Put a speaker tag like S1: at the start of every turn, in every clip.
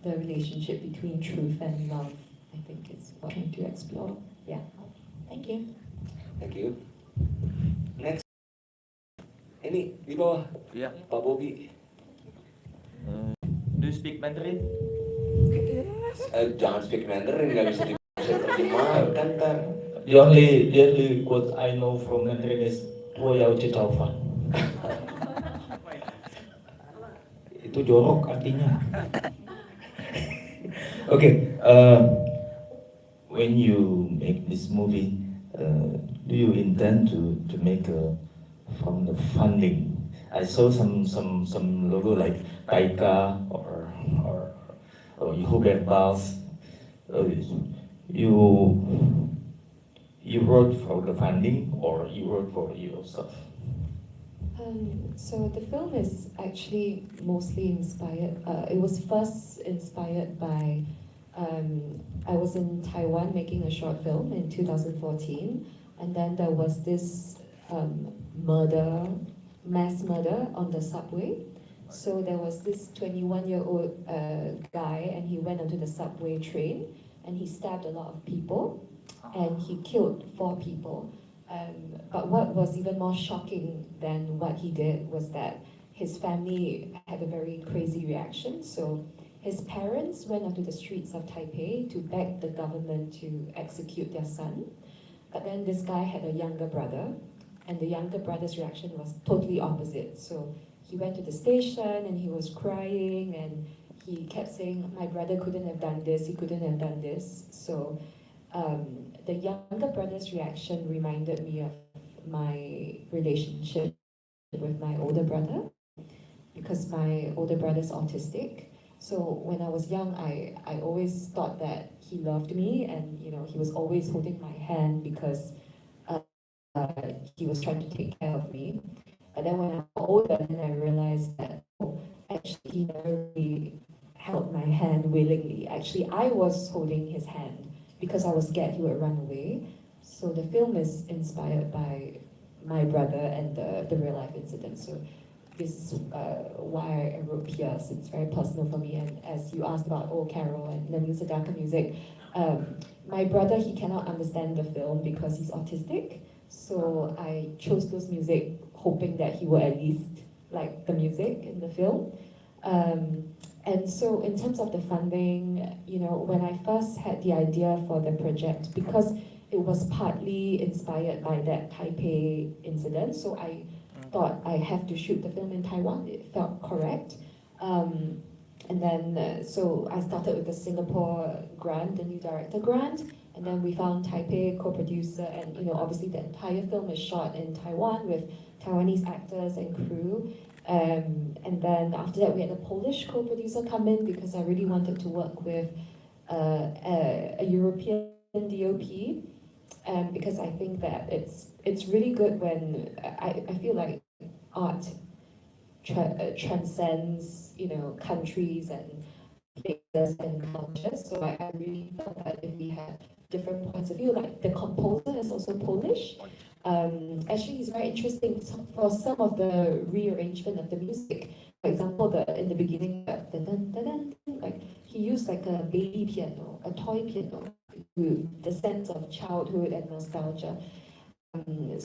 S1: the relationship between truth and love, I think is what I'm trying to explore. Yeah. Thank you.
S2: Thank you. Next. Ini di bawah.
S3: Yeah.
S2: Pak Bobi.
S3: Do you speak Mandarin?
S2: Jangan speak Mandarin, nggak bisa diterjemahkan kan.
S4: The only quote I know from Mandarin is "Tua Yao Chao Fan." Itu jorok artinya. Okay, when you make this movie, do you intend to make from the funding? I saw some logo like Taika or Hubert Bals. You wrote for the funding or you wrote for yourself?
S1: So the film is actually mostly inspired. It was first inspired by. I was in Taiwan making a short film in 2014, and then there was this mass murder on the subway. So there was this 21-year-old guy, and he went onto the subway train, and he stabbed a lot of people, and he killed 4 people. But what was even more shocking than what he did was that his family had a very crazy reaction. So his parents went onto the streets of Taipei to beg the government to execute their son. But then this guy had a younger brother, and the younger brother's reaction was totally opposite. So he went to the station and he was crying, and he kept saying, "My brother couldn't have done this, he couldn't have done this." So the younger brother's reaction reminded me of my relationship with my older brother, because my older brother's autistic. So when I was young, I always thought that he loved me, and he was always holding my hand because he was trying to take care of me. But then when I got older, then I realized that actually he never really held my hand willingly. Actually, I was holding his hand because I was scared he would run away. So the film is inspired by my brother and the real life incident. So this is why I wrote Pierce. It's very personal for me. And as you asked about Old Carol and Nelicia music, my brother, he cannot understand the film because he's autistic. So I chose those music hoping that he will at least like the music in the film. And so in terms of the funding, when I first had the idea for the project, because it was partly inspired by that Taipei incident, so I thought I have to shoot the film in Taiwan. It felt correct. And then, so I started with the Singapore grant, the new director grant, and then we found Taipei co-producer, and obviously the entire film is shot in Taiwan with Taiwanese actors and crew. And then after that, we had a Polish co-producer come in because I really wanted to work with a European DOP, because I think that it's really good when I feel like art transcends countries and places and cultures. So I really felt that if we had different points of view, like the composer is also Polish. Actually, it's very interesting for some of the rearrangement of the music. For example, in the beginning, like he used like a baby piano, a toy piano, to the sense of childhood and nostalgia.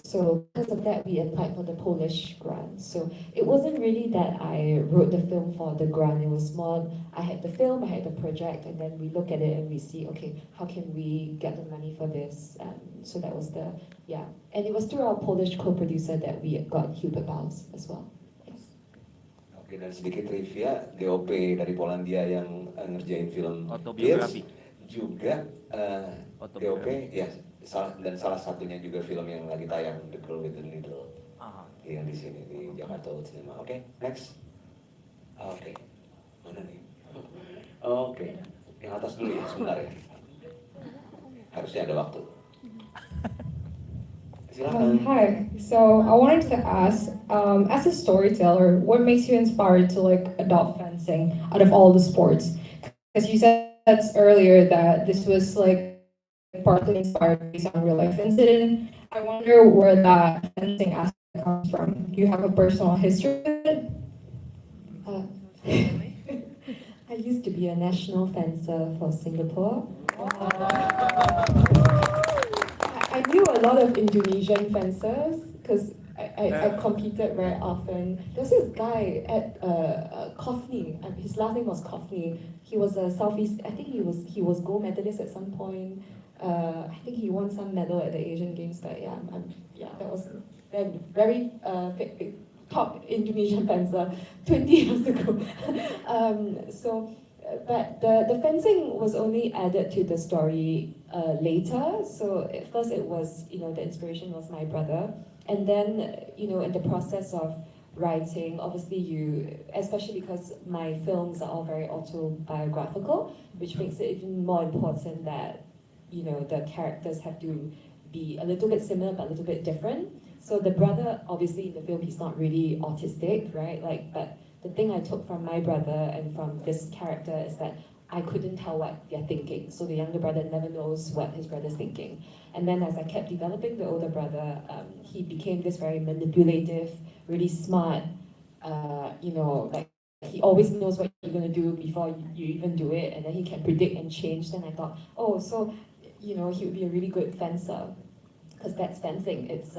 S1: So because of that, we applied for the Polish grant. So it wasn't really that I wrote the film for the grant. It was more, I had the film, I had the project, and then we look at it and we see, okay, how can we get the money for this? So that was and it was through our Polish co-producer that we got Hubert Bals as well. Yes.
S2: Oke, dan sedikit trivia, DOP dari Polandia yang ngerjain film
S3: Autobiografi.
S2: Juga DOP, ya, salah satunya juga film yang lagi tayang, The Girl with the Needle, yang di sini di Jakarta Cinema. Oke, next. Oke, mana nih? Oke, yang atas dulu ya, sebentar ya. Harusnya ada waktu.
S5: Hi. So I wanted to ask, as a storyteller, what makes you inspired to adopt fencing out of all the sports? Because you said earlier that this was partly inspired based on real life incident. I wonder where that fencing aspect comes from. Do you have a personal history with it?
S1: I used to be a national fencer for Singapore. I knew a lot of Indonesian fencers because I competed very often. There was this guy at Kofni. His last name was Kofni. He was a Southeast. I think he was gold medalist at some point. I think he won some medal at the Asian Games. But yeah, that was very top Indonesian fencer 20 years ago. But the fencing was only added to the story later. So at first it was, the inspiration was my brother. And then, in the process of writing, obviously especially because my films are all very autobiographical, which makes it even more important that, the characters have to be a little bit similar but a little bit different. So the brother, obviously in the film, he's not really autistic, right? But the thing I took from my brother and from this character is that I couldn't tell what they're thinking. So the younger brother never knows what his brother's thinking. And then as I kept developing the older brother, he became this very manipulative, really smart, like he always knows what you're going to do before you even do it. And then he can predict and change. Then I thought, oh, so, he would be a really good fencer. Because that's fencing, it's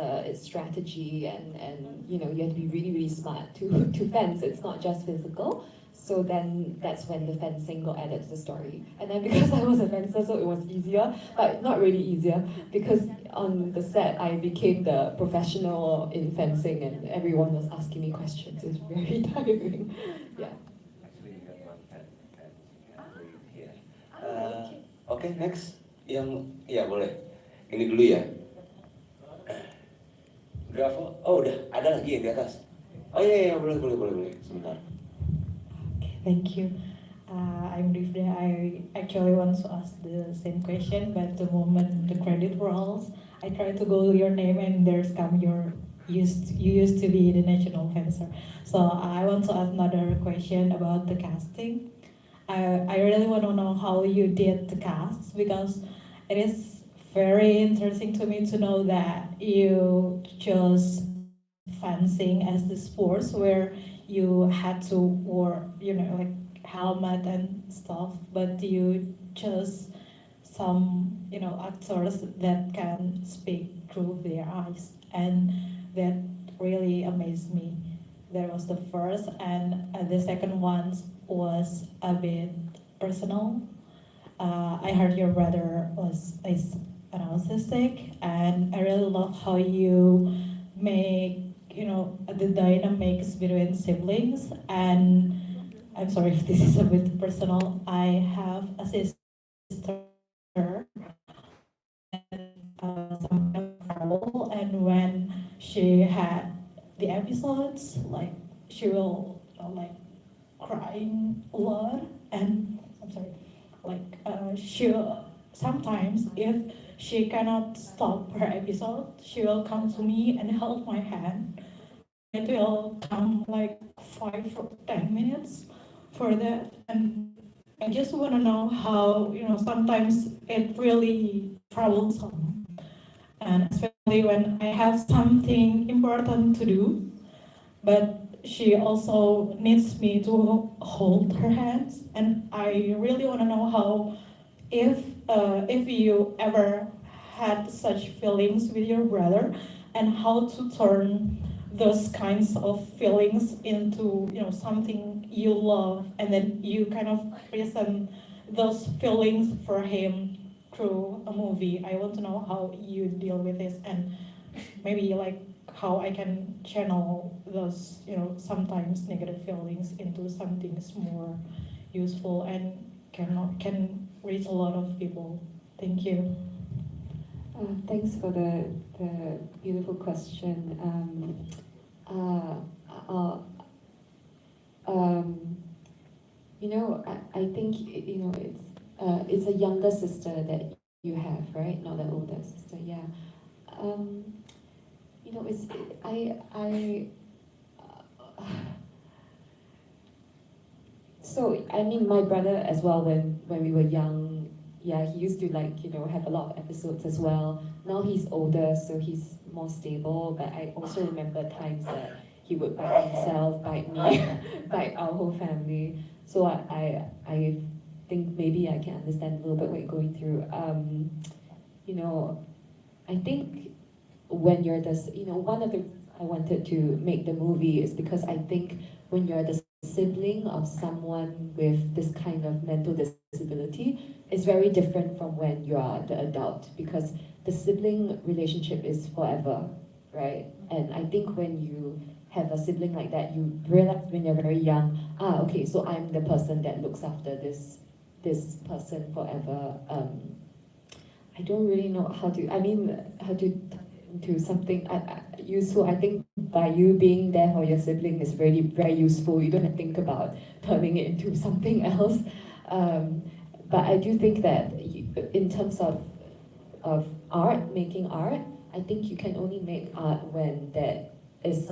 S1: strategy and you have to be really, really smart to fence. It's not just physical. So then that's when the fencing got added to the story. And then because I was a fencer, so it was easier, but not really easier, because on the set I became the professional in fencing and everyone was asking me questions. It was very tiring. Yeah.
S2: Actually, you got one fan here. Okay, next. Ya boleh. Ini dulu ya. Bravo. Oh udah, ada lagi yang di atas. Oh iya, boleh. Sebentar.
S3: Okay, thank you. I'm Rifda. I actually want to ask the same question, but the moment the credit rolls, I try to Google your name and there's come you used to be the national fencer. So I want to ask another question about the casting. I really want to know how you did the cast, because it is very interesting to me to know that you chose fencing as the sports where you had to wear, like helmet and stuff, but you chose some, actors that can speak through their eyes, and that really amazed me. That was the first, and the second one was a bit personal. I heard your brother is an autistic, and I really love how you make the dynamics between siblings. And I'm sorry if this is a bit personal. I have a sister some kind of trouble, and when she had the episodes, like she will like crying a lot, and I'm sorry, like she sometimes if she cannot stop her episode, she will come to me and hold my hand. It will come like 5 or 10 minutes for that, and I just want to know how sometimes it really troublesome, and especially when I have something important to do, but she also needs me to hold her hands, and I really want to know how if you ever had such feelings with your brother, and how to turn those kinds of feelings into something you love, and then you kind of present those feelings for him through a movie. I want to know how you deal with this, and maybe like how I can channel those sometimes negative feelings into something more useful and can reach a lot of people. Thank you.
S1: Thanks for the beautiful question. I think it's a younger sister that you have, right? Not an older sister. Yeah. It's So I mean, my brother as well. When we were young, yeah, he used to have a lot of episodes as well. Now he's older, so he's more stable. But I also remember times that he would bite himself, bite me, bite our whole family. So I think maybe I can understand a little bit what you're going through. You know, I think when you're this, you know, one of the reasons I wanted to make the movie is because I think when you're the sibling of someone with this kind of mental disability, it's very different from when you are the adult, because the sibling relationship is forever, right? And I think when you have a sibling like that, you realize when you're very young, okay, so I'm the person that looks after this person forever. I don't really know how to, I mean, how to into something useful. I think by you being there for your sibling is really very useful. You don't have to think about turning it into something else. But I do think that in terms of art, making art, I think you can only make art when there is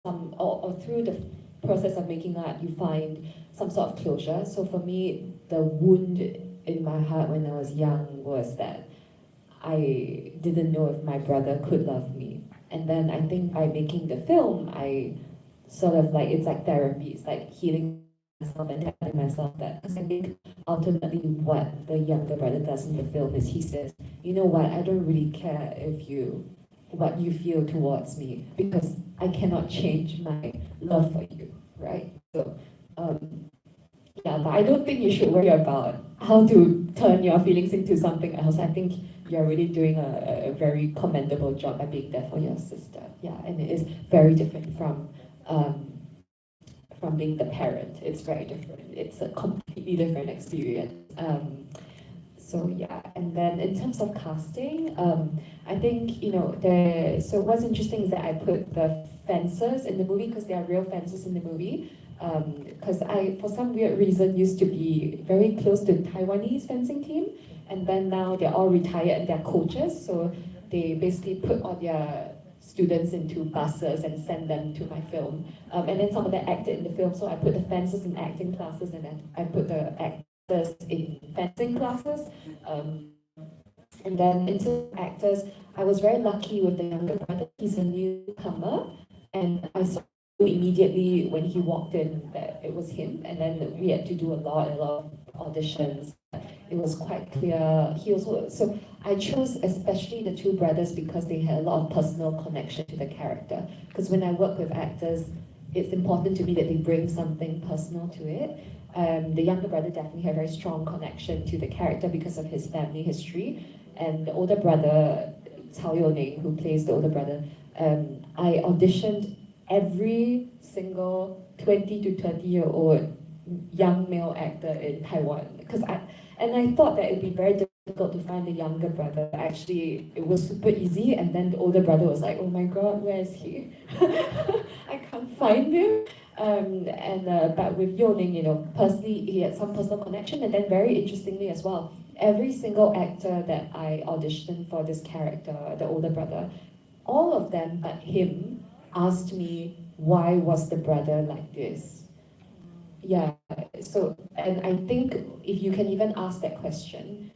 S1: some, or through the process of making art, you find some sort of closure. So for me, the wound in my heart when I was young was that I didn't know if my brother could love me. And then I think by making the film, I sort of like, it's like therapy, it's like healing myself and telling myself that, because I think ultimately what the younger brother does in the film is he says, you know what, I don't really care what you feel towards me, because I cannot change my love for you, right? So, yeah, but I don't think you should worry about how to turn your feelings into something else. I think you're really doing a very commendable job by being there for your sister. Yeah, and it is very different from being the parent. It's very different. It's a completely different experience. So yeah, and then in terms of casting, I think, you know, so what's interesting is that I put the fencers in the movie because there are real fencers in the movie. Because I, for some weird reason, used to be very close to the Taiwanese fencing team, and then now they're all retired and they're coaches, so they basically put all their students into buses and send them to my film. And then some of them acted in the film, so I put the fencers in acting classes, and then I put the actors in fencing classes. And then in terms of actors, I was very lucky with the younger brother. He's a newcomer, and I saw immediately when he walked in that it was him. And then we had to do a lot of auditions. It was quite clear. He also, so I chose especially the two brothers because they had a lot of personal connection to the character. Because when I work with actors, it's important to me that they bring something personal to it. The younger brother definitely had a very strong connection to the character because of his family history. And the older brother, Cao Youning, who plays the older brother, I auditioned every single 20 to 30-year-old young male actor in Taiwan. And I thought that it'd be very difficult to find the younger brother. Actually, it was super easy, and then the older brother was like, oh my god, where is he? I can't find him. But with Youning, you know, personally, he had some personal connection, and then very interestingly as well, every single actor that I auditioned for this character, the older brother, all of them but him asked me, why was the brother like this? Yeah, so, and I think if you can even ask that question,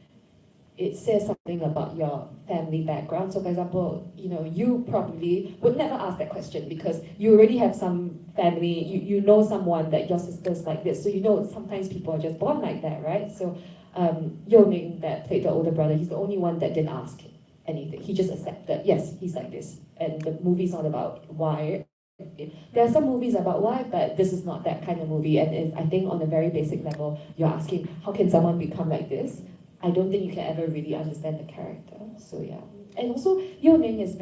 S1: it says something about your family background. So for example, you know, you probably would never ask that question because you already have some family, you know someone that your sister's like this. So you know sometimes people are just born like that, right? So Youning, that played the older brother, he's the only one that didn't ask anything. He just accepted, yes, he's like this. And the movie's not about why. There are some movies about why, but this is not that kind of movie. And I think on a very basic level, you're asking, how can someone become like this? I don't think you can ever really understand the character. So yeah. And also, Youning is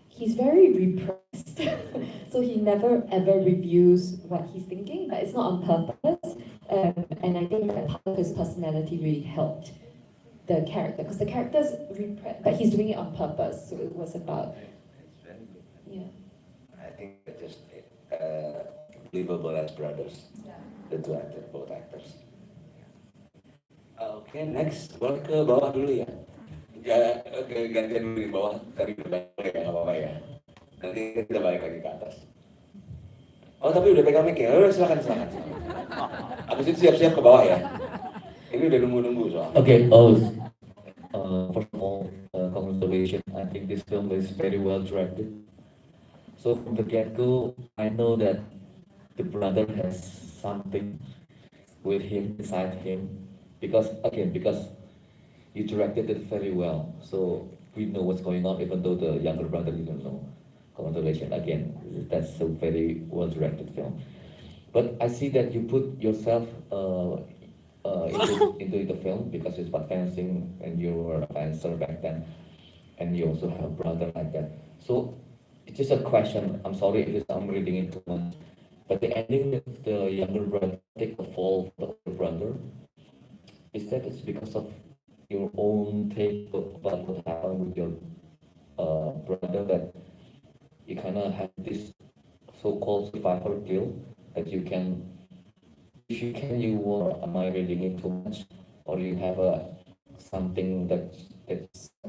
S1: he's very repressed. So he never ever reviews what he's thinking, but it's not on purpose. And I think that part of his personality really helped the character, because the character's repressed, but he's doing it on purpose. So it was about, yeah.
S2: I think they're just believable as brothers, the two actors, both actors. Oke, next, boleh ke bawah dulu ya? Gantian dulu di bawah, tadi udah balik ya, nggak apa-apa ya. Nanti kita balik lagi ke atas. Oh, tapi udah pegang mic ya? Oh, silakan. Habis itu siap-siap ke bawah ya. Ini udah nunggu-nunggu soalnya.
S4: Okay, first of all, congratulations. I think this film is very well directed. So from the get-go, I know that the brother has something with him, beside him, because again, because you directed it very well, so we know what's going on, even though the younger brother didn't know. Congratulations again, that's a very well directed film. But I see that you put yourself into the film because it's about fencing and you were a fencer back then, and you also have a brother like that. So it's just a question. I'm sorry if I'm reading it too much, but the ending with the younger brother take the fall for the older brother, is that it's because of your own take about what happened with your brother, that you kind of have this so-called survival guilt that you can, if you can, you will, am I reading it too much, or you have a something that's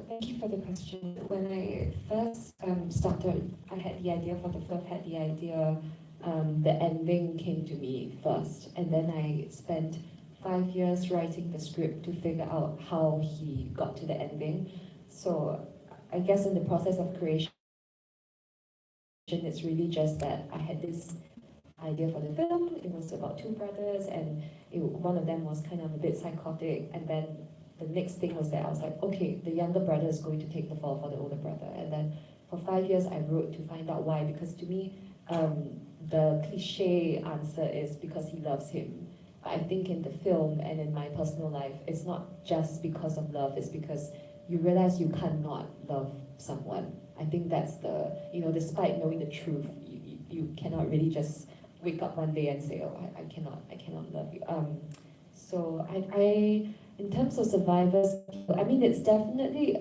S1: Thank you for the question. When I first started, I had the idea for the film, had the idea, the ending came to me first, and then I spent 5 years writing the script to figure out how he got to the ending. So I guess in the process of creation, it's really just that I had this idea for the film. It was about two brothers, and one of them was kind of a bit psychotic, and then the next thing was that I was like, okay, the younger brother is going to take the fall for the older brother. And then for 5 years I wrote to find out why, because to me, the cliche answer is because he loves him. But I think in the film and in my personal life, it's not just because of love, it's because you realize you cannot love someone. I think that's the, despite knowing the truth, you cannot really just wake up one day and say, oh, I cannot love you. So in terms of survivors, I mean, it's definitely,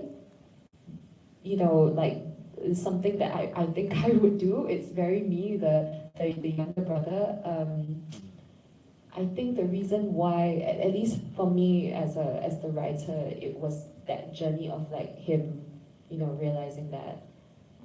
S1: like something that I think I would do. It's very me, the younger brother. I think the reason why, at least for me as the writer, it was that journey of like him, realizing that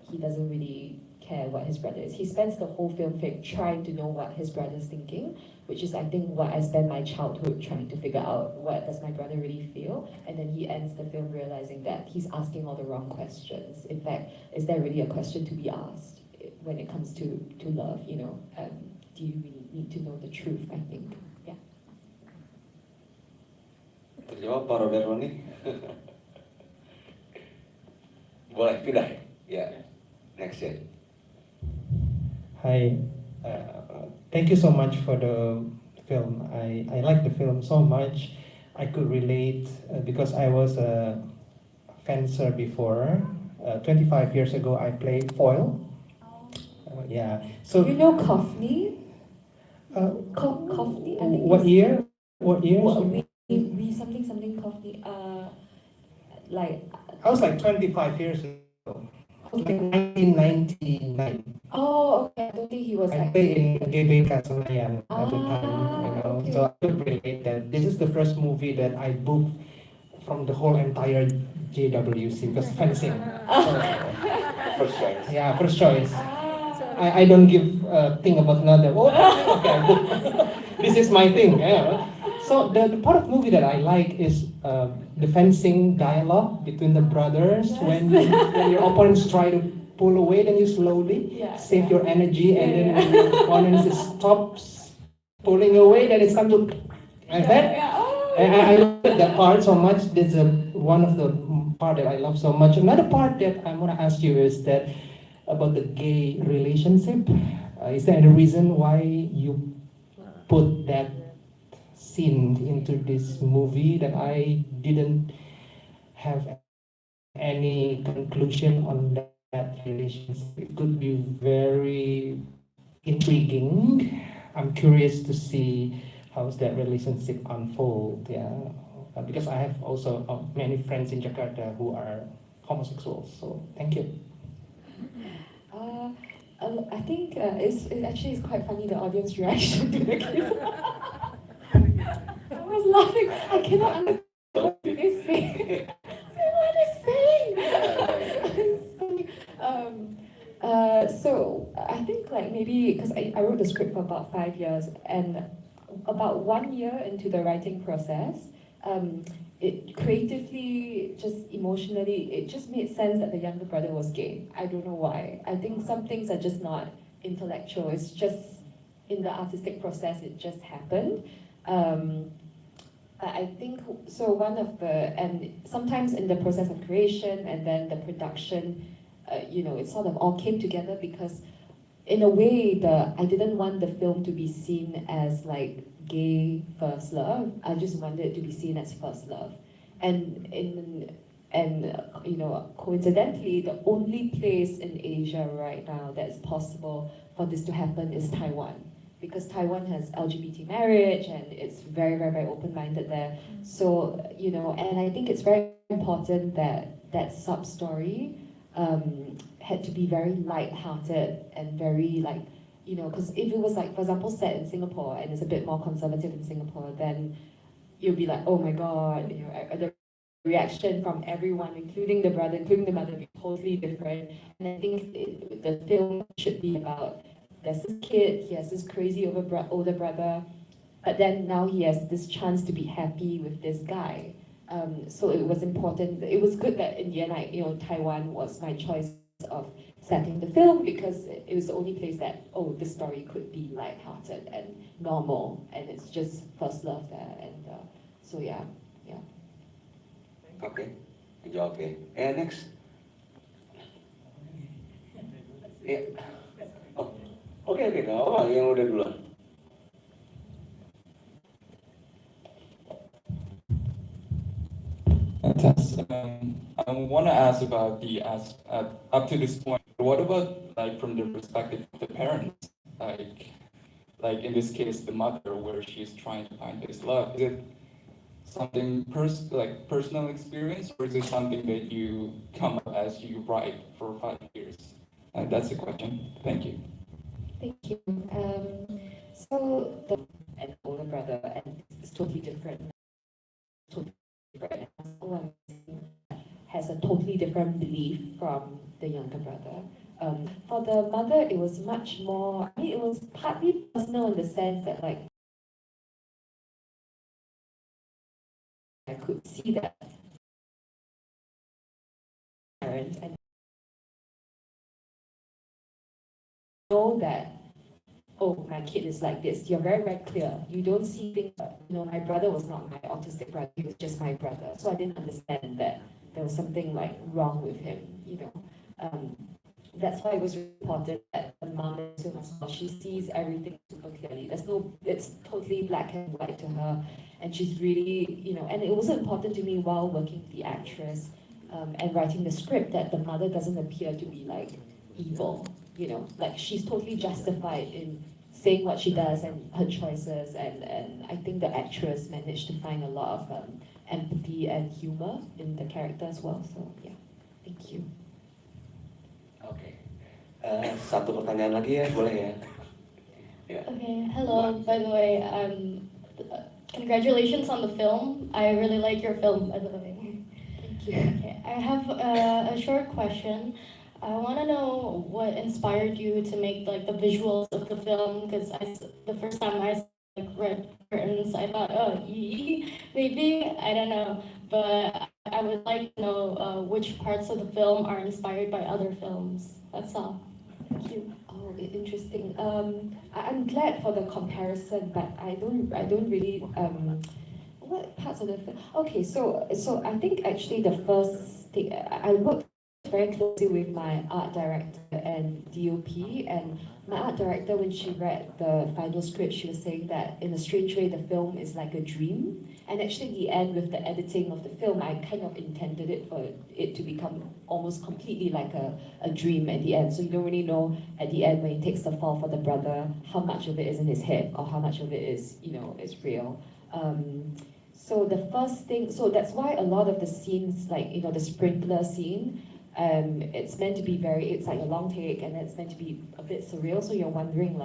S1: he doesn't really care what his brother is. He spends the whole film trying to know what his brother's thinking, which is, I think, what I spent my childhood trying to figure out. What does my brother really feel? And then he ends the film realizing that he's asking all the wrong questions. In fact, is there really a question to be asked when it comes to love? Do you really need to know the truth? I think, yeah.
S2: Terjawab Pak Robert Roni. Boleh pindah ya. Next ya.
S6: Hi, thank you so much for the film. I like the film so much. I could relate because I was a fencer before. 25 years ago, I played foil. Yeah. So
S1: You know Kofni?
S6: uh,
S1: Kofni? I think
S6: what year? What year?
S1: we something Kofni. Like.
S6: I was like 25 years ago. Like 1999.
S1: Oh, okay. I don't think he was.
S6: I played in GB Kasulayan at the time,
S1: okay.
S6: so I could relate that this is the first movie that I booked from the whole entire JWC because fencing.
S2: First choice.
S6: Yeah, first choice. I don't give a thing about another. Oh, okay, I book. This is my thing. Yeah. So the part of the movie that I like is the fencing dialogue between the brothers.
S1: Yes.
S6: When your opponents try to pull away, then you slowly save your energy, and then when your opponent stops pulling away, then it's time to. I love that part so much. This is one of the part that I love so much. Another part that I want to ask you is that about the gay relationship. Is there any reason why you put that scene into this movie that I didn't have any conclusion on that relationship? It could be very intriguing. I'm curious to see how's that relationship unfold. Yeah, because I have also many friends in Jakarta who are homosexuals. So thank you.
S1: I think it actually is quite funny, the audience reaction to the kiss. I was laughing. I cannot understand what they say. What they saying? So I think like maybe because I wrote the script for about 5 years, and about 1 year into the writing process, it creatively, just emotionally, it just made sense that the younger brother was gay. I don't know why. I think some things are just not intellectual. It's just in the artistic process, it just happened. I think, so one of the, and sometimes in the process of creation and then the production, it sort of all came together because in a way, I didn't want the film to be seen as like gay first love. I just wanted it to be seen as first love. And coincidentally, the only place in Asia right now that's possible for this to happen is Taiwan, because Taiwan has LGBT marriage and it's very, very, very open-minded there. So, and I think it's very important that that sub-story had to be very light-hearted and very because if it was like, for example, set in Singapore and it's a bit more conservative in Singapore, then you'll be like, oh my God, the reaction from everyone, including the brother, including the mother, be totally different. And I think the film should be about, there's this kid, he has this crazy older brother, but then now he has this chance to be happy with this guy. So it was important. It was good that in the end, Taiwan was my choice of setting the film because it was the only place that, this story could be lighthearted and normal, and it's just first love there. And so yeah.
S2: Okay, okay. And next. Yeah. Oh, okay, nggak apa-apa, yang udah duluan.
S7: I want to ask about up to this point. What about like from the perspective of the parents, like in this case the mother, where she's trying to find this love? Is it something personal experience, or is it something that you come up as you write for 5 years? That's the question. Thank you.
S1: Thank you. So an older brother, and it's totally different. Has a totally different belief from the younger brother. For the mother, it was much more. It was partly personal in the sense that I could see that parents and know that, my kid is like this. You're very, very clear. You don't see things. My brother was not my autistic brother. He was just my brother. So I didn't understand that there was something wrong with him. That's why it was important that the mom is she sees everything super clearly. It's totally black and white to her, and she's really, and it was important to me while working with the actress and writing the script that the mother doesn't appear to be evil. She's totally justified in saying what she does and her choices, and I think the actress managed to find a lot of empathy and humor in the character as well. So yeah, thank you.
S2: Oke. Satu pertanyaan lagi ya, boleh ya? Yeah.
S8: Okay, hello, by the way, congratulations on the film. I really like your film, by the way.
S1: Thank you.
S8: Okay, I have a short question. I want to know what inspired you to make the visuals of the film, because the first time I read curtains, I thought, maybe, I don't know, but I would like to know which parts of the film are inspired by other films. That's all. Thank you.
S1: Oh, interesting. I'm glad for the comparison, but I don't really. What parts of the film? Okay, so I think actually the first thing I worked very closely with my art director and DOP, and my art director, when she read the final script, she was saying that in a strange way the film is like a dream, and actually at the end with the editing of the film I kind of intended it for it to become almost completely like a dream at the end, so you don't really know at the end when he takes the fall for the brother how much of it is in his head or how much of it is is real. So the first thing, so that's why a lot of the scenes, the sprinkler scene, it's meant to be it's like a long take, and it's meant to be a bit surreal. So you're wondering,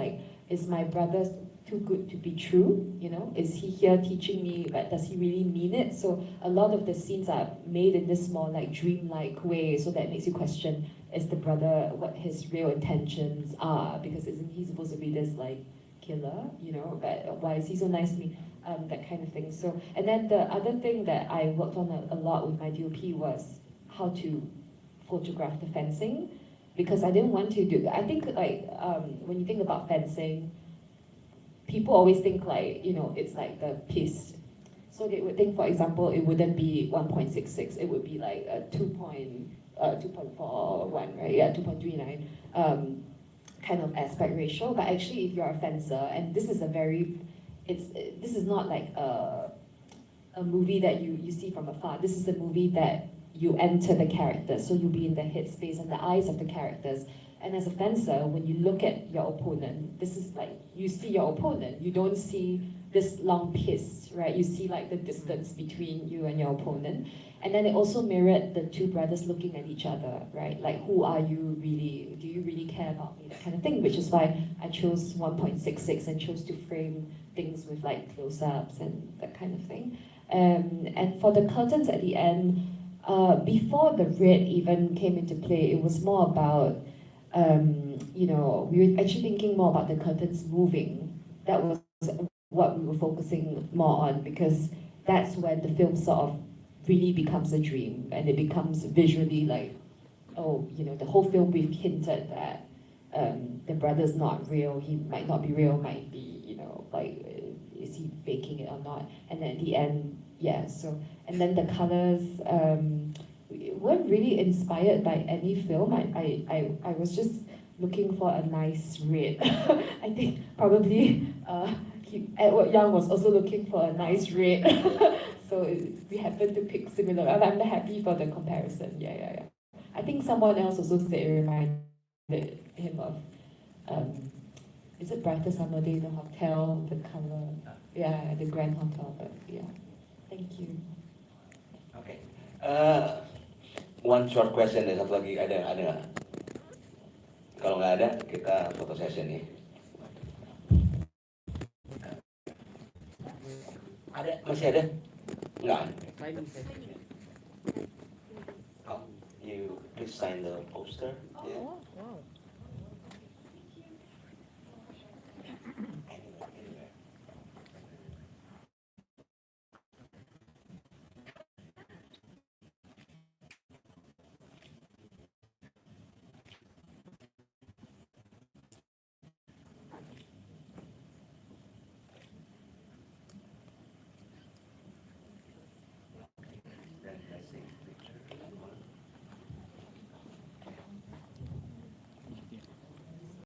S1: is my brother too good to be true? Is he here teaching me, but does he really mean it? So a lot of the scenes are made in this more dream-like way, so that makes you question: is the brother, what his real intentions are? Because isn't he supposed to be this killer? But why is he so nice to me? That kind of thing. So, and then the other thing that I worked on a lot with my DOP was how to photograph the fencing, because I didn't want to do. I think when you think about fencing, people always think like, it's like the piece. So they would think, for example, it wouldn't be 1.66, it would be like a 2.41, right? Yeah, 2.39 kind of aspect ratio. But actually, if you're a fencer, and this is this is not like a movie that you see from afar. This is a movie that you enter the characters, so you'll be in the headspace and the eyes of the characters. And as a fencer, when you look at your opponent, this is like, you see your opponent, you don't see this long piece, right? You see like the distance between you and your opponent. And then it also mirrored the two brothers looking at each other, right? Like, who are you really? Do you really care about me? That kind of thing, which is why I chose 1.66 and chose to frame things with like close-ups and that kind of thing. And for the curtains at the end, before the red even came into play, it was more about, we were actually thinking more about the curtains moving. That was what we were focusing more on, because that's when the film sort of really becomes a dream, and it becomes visually like, the whole film we've hinted that the brother's not real, he might not be real, might be, like, is he faking it or not? And then at the end, and then the colors weren't really inspired by any film. I was just looking for a nice red. I think probably Edward Young was also looking for a nice red. So we happened to pick similar. I'm happy for the comparison. Yeah. I think someone else also said it reminded him of, is it Brighter Summer Day, the hotel, the color, the Grand Hotel, but yeah. Thank you.
S2: Okay. One short question deh, satu lagi, ada nggak? Kalau nggak ada, kita foto session nih. Ada? Masih ada? Nggak. Oh, you please sign the poster. Yeah.